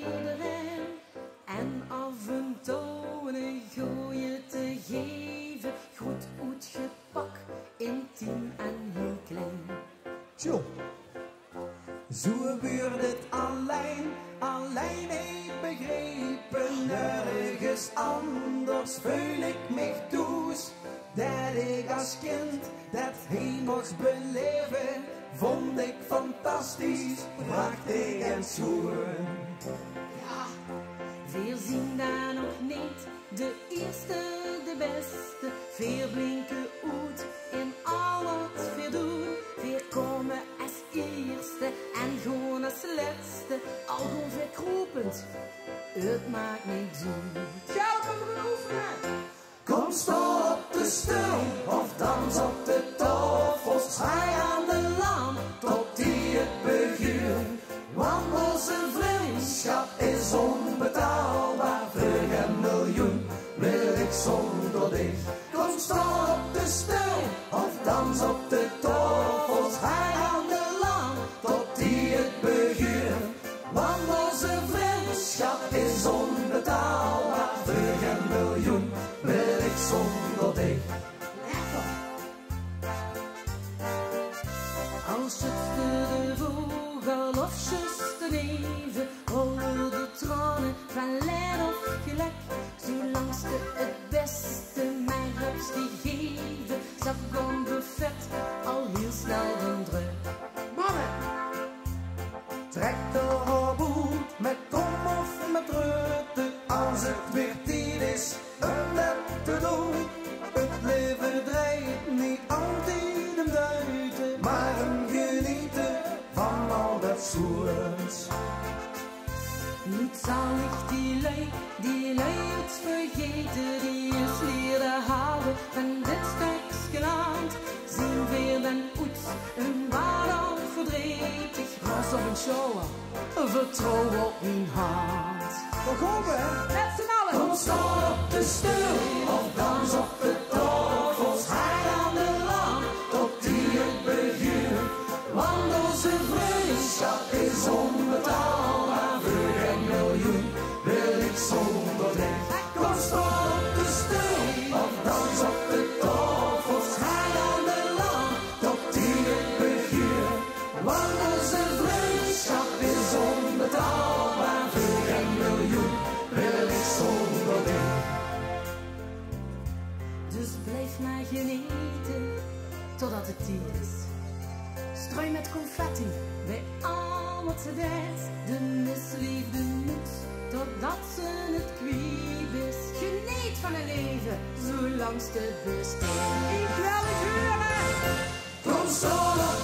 schilderij en af en toe een gooien te geven. Goed uitgepak in 10 en heel klein. Tjoh, zo gebeurt het alleen ik begrepen. Nergens anders voel ik me thuis. Dat ik als kind dat heen mocht beleven, vond ik fantastisch, prachtig en schoon. Ja, veel zien daar nog niet, de eerste, de beste. Veel blinken uit in al wat veel doen. Veel komen als eerste en gewoon als laatste. Al gewoon verkropend, het maakt niet uit. Gulpen oefenen! Kom sta op de stoel of dans op de tafels. Hij aan de lamp tot die het begint. Want onze vriendschap is onbetaalbaar. Voor een miljoen wil ik zonder dich. Kom sta op de stoel of dans op de tafels. Hij aan de lamp tot die het begint. Want onze vriendschap is onbetaalbaar. Voor een miljoen wil ik zonder dich. Als zuster de vogel of zuster neven, rollen de tranen van leid of geluk. Zolang ze het beste mij hebt gegeven, zat gewoon buffet al heel snel dan druk. Mannen, trek de hoboet met kom of met reuten. Als het weer tijd is om dat te doen. Het leven draait niet altijd om duiten, maar om genieten van al dat soort. Niet zal ik die lui het vergeten, die is leren houden van dit stukje land. Zien weer dan uit, een waarop verdrietig, ras op een show, vertrouw op mijn hart. We komen, Met z'n allen! kom sta op de stoel of dans op de tafels. Hij aan de lamp tot die het begint. Want onze vriendschap is onbetaalbaar. Voor een miljoen wil ik zonder dich. Kom sta op de stoel of dans op de tafels. Hij aan de lamp tot die het begint. Want onze vriendschap is onbetaalbaar. Voor een miljoen wil ik zonder dich. Dus blijf maar genieten, totdat het tijd is. Strooi met confetti bij al wat ze deed. De misliefde moet, totdat ze het kwijt is. Geniet van het leven, zolang het bestaat. Ik wil het huren! Kom sta op